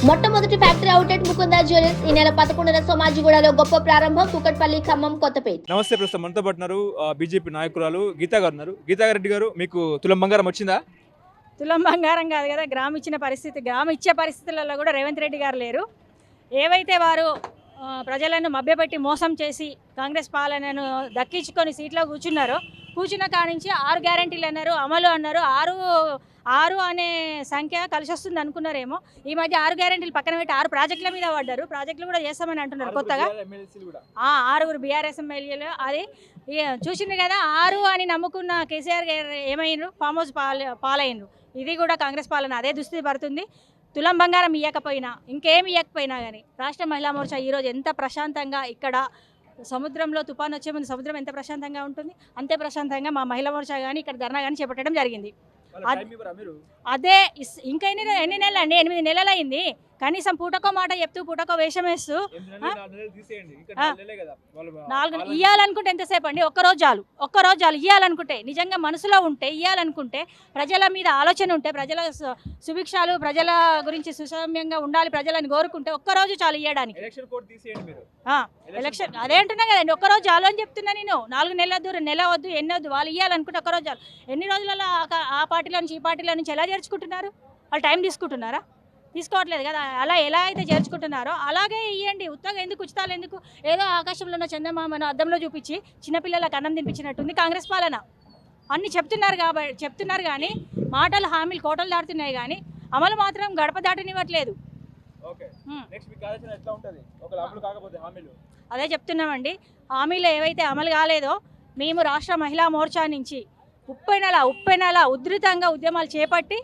మొట్టమొదటి factory outlet Mukunda jewellers ఈ నెల 11న సోమాజిగూడలో గొప్ప ప్రారంభం. కూకట్పల్లి, ఖమ్మం, కొత్తపేట. నమస్తే. ప్రస్తుతం మనతో పాటు ఉన్నారు బీజేపీ నాయకురాలు గీతా గారు ఉన్నారు. గీతా రెడ్డి గారు, మీకు తులం బంగారం వచ్చిందా? తులం బంగారం కాదు కదా, గ్రామ్ ఇచ్చిన పరిస్థితి, గ్రామ్ ఇచ్చే పరిస్థితులలో కూడా రేవంత్ రెడ్డి గారు లేరు. ఏవైతే వారు ప్రజలను మభ్యపెట్టి మోసం చేసి కాంగ్రెస్ పాలనను దక్కించుకొని సీట్లో కూర్చున్న కానించి 6 గ్యారంటీలు అన్నారు, అమలు అన్నారు. ఆరు అనే సంఖ్య కలిసి వస్తుంది అనుకున్నారేమో. ఈ మధ్య 6 గ్యారంటీలు పక్కన పెట్టి 6 ప్రాజెక్టుల మీద పడ్డారు. ప్రాజెక్టులు కూడా చేస్తామని అంటున్నారు కొత్తగా. 6 బీఆర్ఎస్ ఎమ్మెల్యేలు. అది చూసింది కదా, 6 అని నమ్ముకున్న కేసీఆర్ గారు ఏమైండ్రు? Farm house పాలైనరు. ఇది కూడా కాంగ్రెస్ పాలన అదే దుస్థితి పడుతుంది. తులం బంగారం ఇవ్వకపోయినా, ఇంకేమి ఇవ్వకపోయినా కానీ రాష్ట్ర మహిళా మోర్చా ఈరోజు ఎంత ప్రశాంతంగా, ఇక్కడ సముద్రంలో తుఫాన్ వచ్చే ముందు సముద్రం ఎంత ప్రశాంతంగా ఉంటుంది, అంతే ప్రశాంతంగా మా మహిళా మోర్చా కానీ ఇక్కడ ధర్నా కానీ చేపట్టడం జరిగింది. అదే ఇంకా ఎన్ని నెలలు అండి? 8 నెలలు అయింది. కనీసం పూటకో మాట చెప్తూ పూటకో వేషం వేస్తూ 4 ఇవ్వాలనుకుంటే ఎంతసేపు అండి? ఒక్కరోజు చాలు ఇవ్వాలనుకుంటే, నిజంగా మనసులో ఉంటే, ఇవ్వాలనుకుంటే, ప్రజల మీద ఆలోచన ఉంటే, ప్రజల సుభిక్షాలు, ప్రజల గురించి సుసమ్యంగా ఉండాలి, ప్రజలను కోరుకుంటే ఒక్కరోజు చాలు ఇవ్వడానికి. ఎలక్షన్ అదే అంటున్నా కదండి, ఒక్కరోజు చాలు అని చెప్తున్నా నేను. 4 నెలల దూరం, నెల వద్దు, ఎన్నొద్దు, వాళ్ళు ఇవ్వాలనుకుంటే ఒక్కరోజు చాలు. ఎన్ని రోజులలో ఆ పార్టీల నుంచి ఈ పార్టీల నుంచి ఎలా చేర్చుకుంటున్నారు? వాళ్ళు టైం తీసుకుంటున్నారా? తీసుకోవట్లేదు కదా. అలా ఎలా అయితే చేర్చుకుంటున్నారో అలాగే ఇవ్వండి. ఉత్తగా ఎందుకు, ఉచితాలు ఎందుకు? ఏదో ఆకాశంలో ఉన్న చందమామను అద్దంలో చూపించి చిన్నపిల్లలకు అన్నం తినిపించినట్టుంది కాంగ్రెస్ పాలన. అన్ని చెప్తున్నారు కానీ మాటలు, హామీలు కోటలు దాటుతున్నాయి కానీ అమలు మాత్రం గడప దాటనివ్వట్లేదు. అదే చెప్తున్నామండి, హామీలు ఏవైతే అమలు కాలేదో మేము రాష్ట్ర మహిళా మోర్చా నుంచి ఉప్పై నెల ఉధృతంగా ఉద్యమాలు చేపట్టి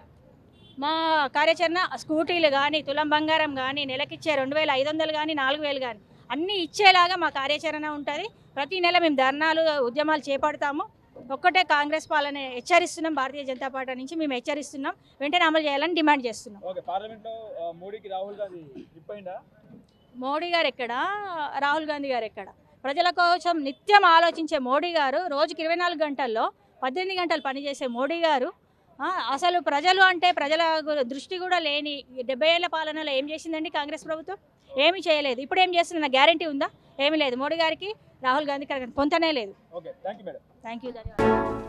మా కార్యాచరణ, స్కూటీలు కానీ, తులం బంగారం కానీ, నెలకిచ్చే 2500 కానీ, 4000 కానీ అన్నీ ఇచ్చేలాగా మా కార్యాచరణ ఉంటుంది. ప్రతి నెల మేము ధర్నాలు, ఉద్యమాలు చేపడతాము. ఒక్కటే కాంగ్రెస్ పాలన హెచ్చరిస్తున్నాం. భారతీయ జనతా పార్టీ నుంచి మేము హెచ్చరిస్తున్నాం, వెంటనే అమలు చేయాలని డిమాండ్ చేస్తున్నాం. మోడీ గారు ఎక్కడ, రాహుల్ గాంధీ గారు ఎక్కడ? ప్రజల కోసం నిత్యం ఆలోచించే మోడీ గారు, రోజుకి 24 గంటల్లో 18 గంటలు పనిచేసే మోడీ గారు అసలు ప్రజలు అంటే ప్రజల దృష్టి కూడా లేని 70 ఏళ్ల పాలనలో ఏం చేసిందండి కాంగ్రెస్ ప్రభుత్వం? ఏమీ చేయలేదు. ఇప్పుడు ఏం చేస్తుంది? గ్యారంటీ ఉందా? ఏమీ లేదు. మోడీ గారికి, రాహుల్ గాంధీకి పొంతనే లేదు. Thank you. ధన్యవాదాలు.